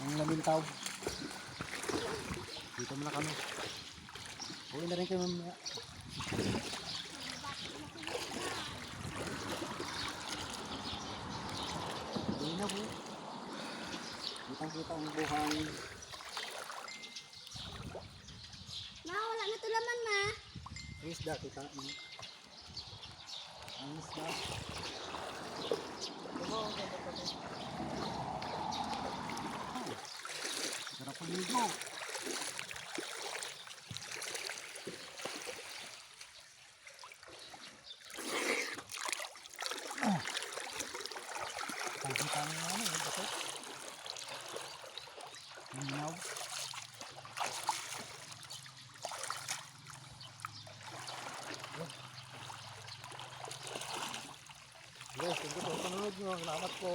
Ang lamintaw. Dito muna kami. Uwi na rin kayo mamaya. Uwi na po. Kitang-kita ang buhangin. Ma, wala na to laman, ma. Ang isda kita. Ang isda. Sarap ang ligo. Kita mo ano eh, bato. Minaw. Guys, thank you po sa panonood nyo. Salamat po.